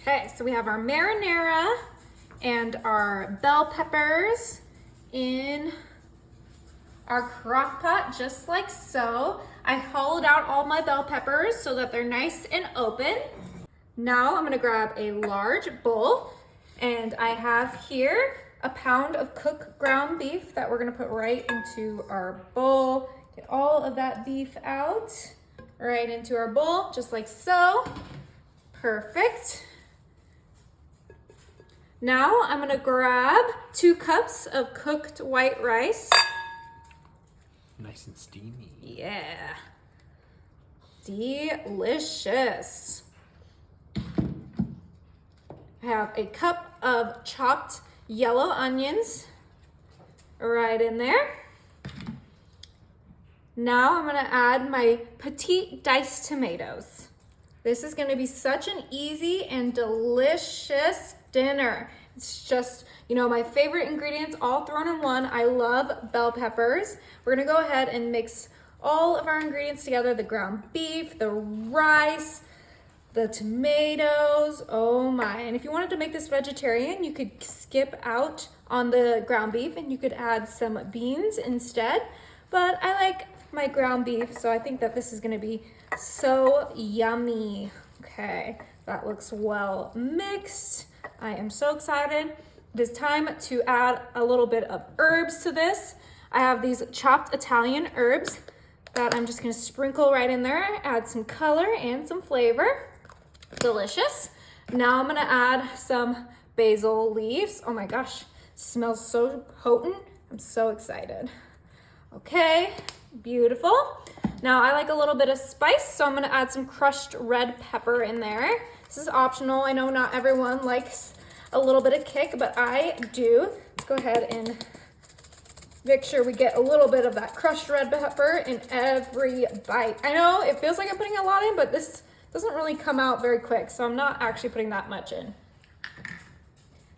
Okay, so we have our marinara and our bell peppers in our crock pot, just like so. I hollowed out all my bell peppers so that they're nice and open. Now I'm gonna grab a large bowl, and I have here a pound of cooked ground beef that we're gonna put right into our bowl. Get all of that beef out, right into our bowl, just like so. Perfect. Now I'm gonna grab 2 cups of cooked white rice. Nice and steamy. Yeah. Delicious. I have a cup of chopped yellow onions right in there. Now I'm gonna add my petite diced tomatoes. This is gonna be such an easy and delicious dinner. It's just, you know, my favorite ingredients all thrown in one. I love bell peppers. We're gonna go ahead and mix all of our ingredients together, the ground beef, the rice, the tomatoes, oh my. And if you wanted to make this vegetarian, you could skip out on the ground beef and you could add some beans instead. But I like my ground beef, so I think that this is gonna be so yummy. Okay, that looks well mixed. I am so excited. It is time to add a little bit of herbs to this. I have these chopped Italian herbs that I'm just gonna sprinkle right in there, add some color and some flavor. Delicious. Now I'm gonna add some basil leaves. Oh my gosh, smells so potent. I'm so excited. Okay, beautiful. Now I like a little bit of spice, so I'm gonna add some crushed red pepper in there. This is optional. I know not everyone likes a little bit of kick, but I do. Let's go ahead and make sure we get a little bit of that crushed red pepper in every bite. I know it feels like I'm putting a lot in, but this doesn't really come out very quick, so I'm not actually putting that much in.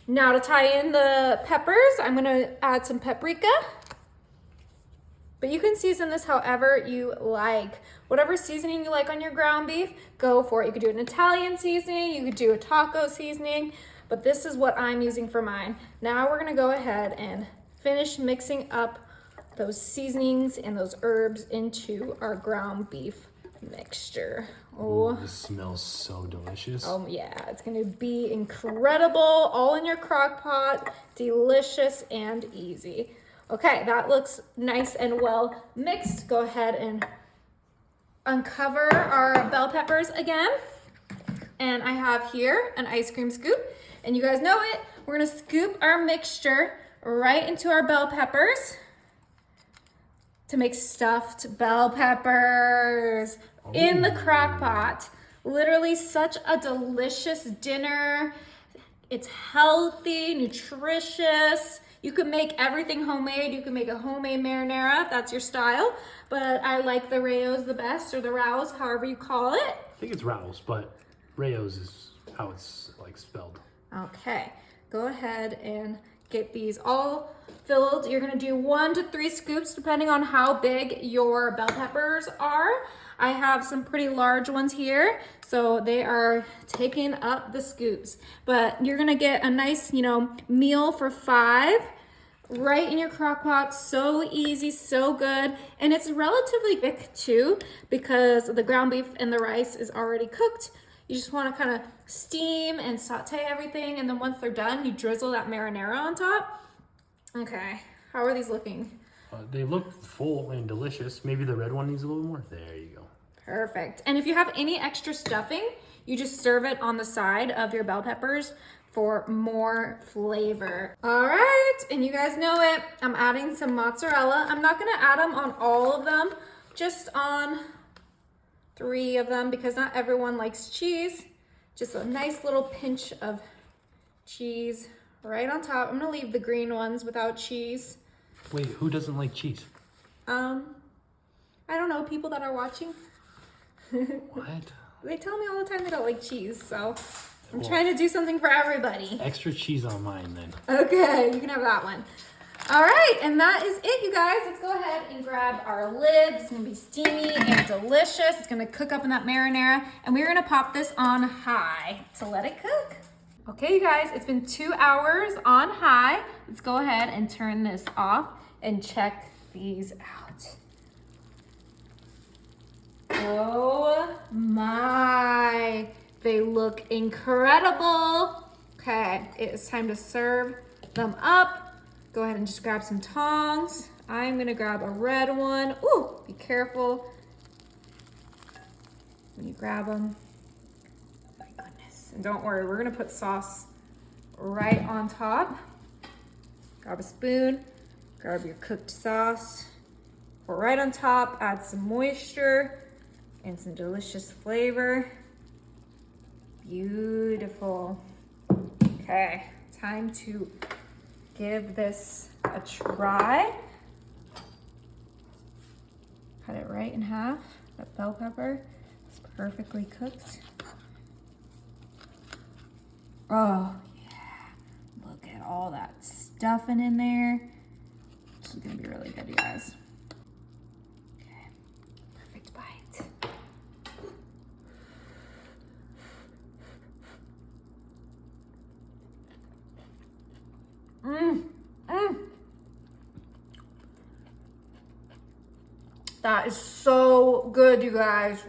Now to tie in the peppers, I'm gonna add some paprika. But you can season this however you like. Whatever seasoning you like on your ground beef, go for it. You could do an Italian seasoning, you could do a taco seasoning, but this is what I'm using for mine. Now we're gonna go ahead and finish mixing up those seasonings and those herbs into our ground beef mixture. Oh, this smells so delicious. Oh yeah, it's gonna be incredible, all in your crock pot, delicious and easy. Okay, that looks nice and well mixed. Go ahead and uncover our bell peppers again. And I have here an ice cream scoop, and you guys know it. We're gonna scoop our mixture right into our bell peppers to make stuffed bell peppers in the crock pot. Literally such a delicious dinner. It's healthy, nutritious. You can make everything homemade. You can make a homemade marinara if that's your style, but I like the Rao's the best, or the Rao's, however you call it. I think it's Rao's, but Rao's is how it's like spelled. Okay, go ahead and get these all filled. You're gonna do 1 to 3 scoops depending on how big your bell peppers are. I have some pretty large ones here, so they are taking up the scoops. But you're gonna get a nice, you know, meal for 5 right in your crock pot. So easy, so good. And it's relatively quick too, because the ground beef and the rice is already cooked. You just wanna kind of steam and saute everything, and then once they're done, you drizzle that marinara on top. Okay, how are these looking? They look full and delicious. Maybe the red one needs a little more. There you go. Perfect. And if you have any extra stuffing, you just serve it on the side of your bell peppers for more flavor. All right, and you guys know it. I'm adding some mozzarella. I'm not gonna add them on all of them, just on 3 of them, because not everyone likes cheese. Just a nice little pinch of cheese right on top. I'm gonna leave the green ones without cheese. Wait, who doesn't like cheese? I don't know, people that are watching. What? They tell me all the time they don't like cheese, so I'm trying to do something for everybody. Extra cheese on mine then. Okay, you can have that one. All right, and that is it, you guys. Let's go ahead and grab our lid. It's gonna be steamy and delicious. It's gonna cook up in that marinara, and we're gonna pop this on high to let it cook. Okay, you guys, it's been 2 hours on high. Let's go ahead and turn this off and check these out. Oh my, they look incredible. Okay, it is time to serve them up. Go ahead and just grab some tongs. I'm gonna grab a red one. Ooh, be careful when you grab them. My goodness. And don't worry, we're gonna put sauce right on top. Grab a spoon, grab your cooked sauce, pour right on top, add some moisture and some delicious flavor. Beautiful. Okay, time to give this a try. Cut it right in half. That bell pepper is perfectly cooked. Oh yeah, look at all that stuffing in there. This is gonna be really good, you guys. Okay, perfect bite. That is so good, you guys.